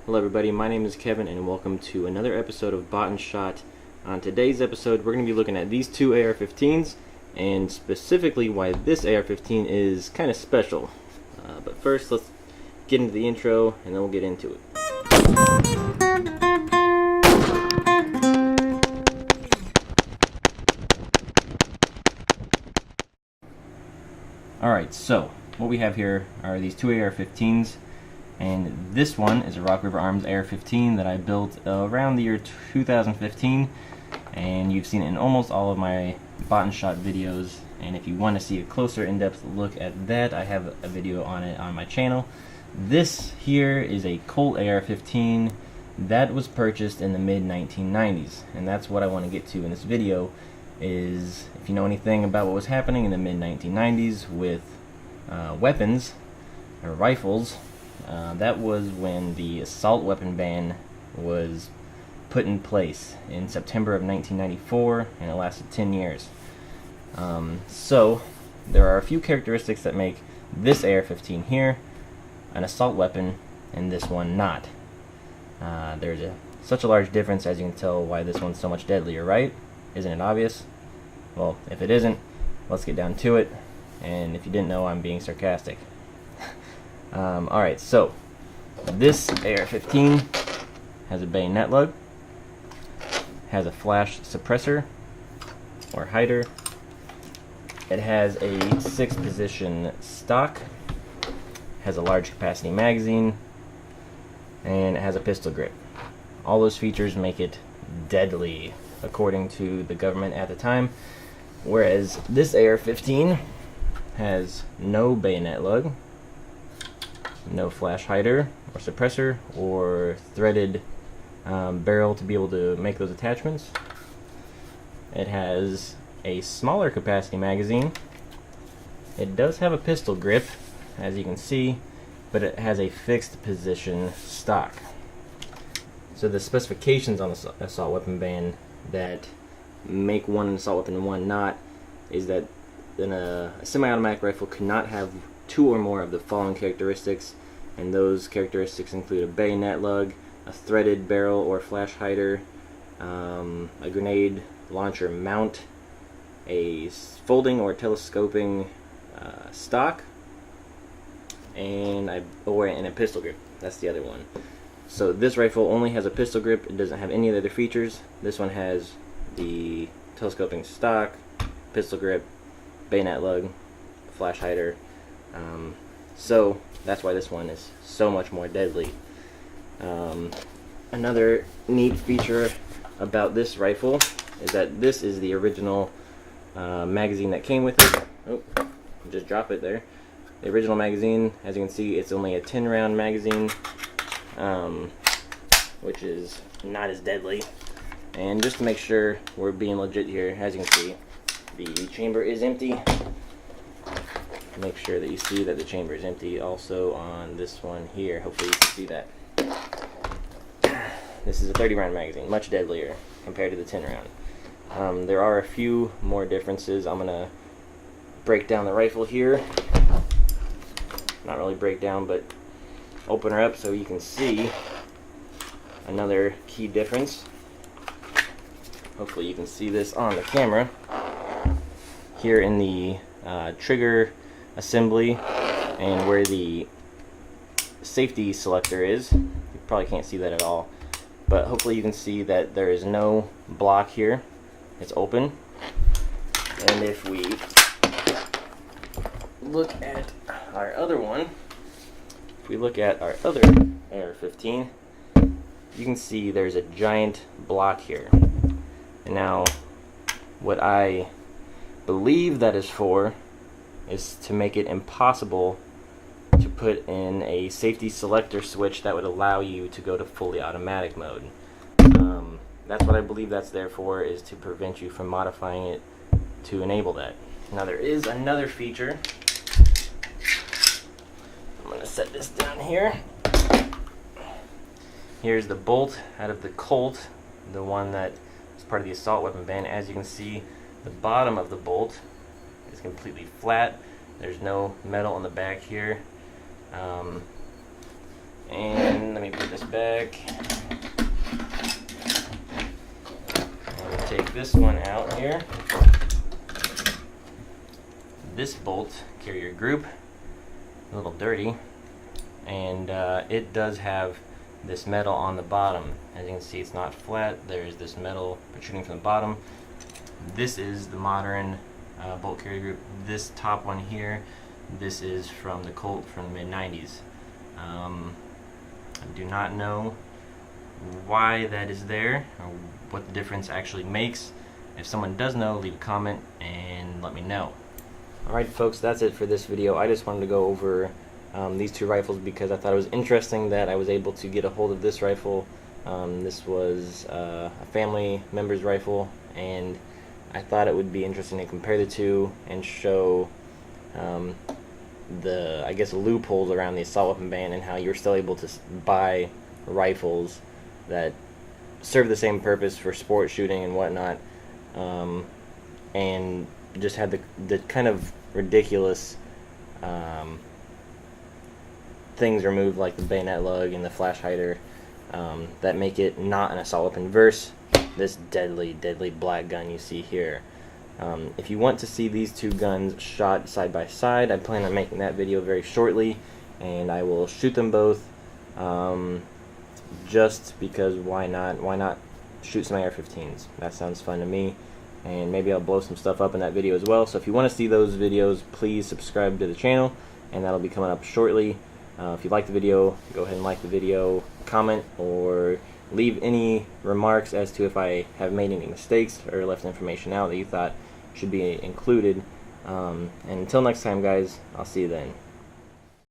Hello everybody, my name is Kevin and welcome to another episode of Bought and Shot. On today's episode we're going to be looking at these two AR-15s and specifically why this AR-15 is kind of special. But first let's get into the intro and then we'll get into it. Alright, so what we have here are these two AR-15s. And this one is a Rock River Arms AR-15 that I built around the year 2015, and you've seen it in almost all of my Bought and Shot videos. And if you want to see a closer in-depth look at that, I have a video on it on my channel. This here is a Colt AR-15 that was purchased in the mid-1990s, and that's what I want to get to in this video. Is if you know anything about what was happening in the mid-1990s with weapons or rifles. That was when the assault weapon ban was put in place in September of 1994, and it lasted 10 years. So there are a few characteristics that make this AR-15 here an assault weapon and this one not. There's such a large difference, as you can tell why this one's so much deadlier, right? Isn't it obvious? Well, if it isn't, let's get down to it. And if you didn't know, I'm being sarcastic. Alright, so this AR-15 has a bayonet lug, has a flash suppressor or hider, it has a 6-position stock, has a large capacity magazine, and it has a pistol grip. All those features make it deadly according to the government at the time, whereas this AR-15 has no bayonet lug, no flash hider or suppressor or threaded barrel to be able to make those attachments. It has a smaller capacity magazine. It does have a pistol grip, as you can see, but it has a fixed position stock. So the specifications on the assault weapon ban that make one an assault weapon and one not is that a semi-automatic rifle could not have two or more of the following characteristics, and those characteristics include a bayonet lug, a threaded barrel or flash hider, a grenade launcher mount, a folding or telescoping stock, and a pistol grip. That's the other one. So this rifle only has a pistol grip. It doesn't have any of the other features. This one has the telescoping stock, pistol grip, bayonet lug, flash hider. So that's why this one is so much more deadly. Another neat feature about this rifle is that this is the original magazine that came with it. Oh, just drop it there. The original magazine, as you can see, it's only a 10-round magazine, which is not as deadly. And just to make sure we're being legit here, as you can see, the chamber is empty. Make sure that you see that the chamber is empty. Also on this one here, hopefully you can see that. This is a 30-round magazine, much deadlier compared to the 10-round. There are a few more differences. I'm going to break down the rifle here. Not really break down, but open her up so you can see another key difference. Hopefully you can see this on the camera. Here in the trigger assembly and where the safety selector is, you probably can't see that at all, but hopefully you can see that there is no block here. It's open. And if we look at our other one, if we look at our other AR-15, you can see there's a giant block here. And now what I believe that is for is to make it impossible to put in a safety selector switch that would allow you to go to fully automatic mode. That's what I believe that's there for, is to prevent you from modifying it to enable that. Now there is another feature. I'm going to set this down here. Here's the bolt out of the Colt, the one that is part of the assault weapon ban. As you can see, the bottom of the bolt is completely flat. There's no metal on the back here. And let me put this back. I'll take this one out here. This bolt carrier group, a little dirty, and it does have this metal on the bottom. As you can see, it's not flat. There's this metal protruding from the bottom. This is the modern bolt carrier group. This top one here, this is from the Colt from the mid-90s. I do not know why that is there or what the difference actually makes. If someone does know, leave a comment and let me know. Alright folks, that's it for this video. I just wanted to go over these two rifles because I thought it was interesting that I was able to get a hold of this rifle. This was a family member's rifle, and I thought it would be interesting to compare the two and show the, I guess, loopholes around the assault weapon ban and how you're still able to buy rifles that serve the same purpose for sport shooting and whatnot, and just had the kind of ridiculous things removed, like the bayonet lug and the flash hider, that make it not an assault weapon versus this deadly black gun you see here. If you want to see these two guns shot side by side, I plan on making that video very shortly, and I will shoot them both, just because why not shoot some AR-15s? That sounds fun to me, and maybe I'll blow some stuff up in that video as well. So if you want to see those videos, please subscribe to the channel, and that'll be coming up shortly. If you like the video, go ahead and like the video, comment, or leave any remarks as to if I have made any mistakes or left information out that you thought should be included. And until next time, guys, I'll see you then.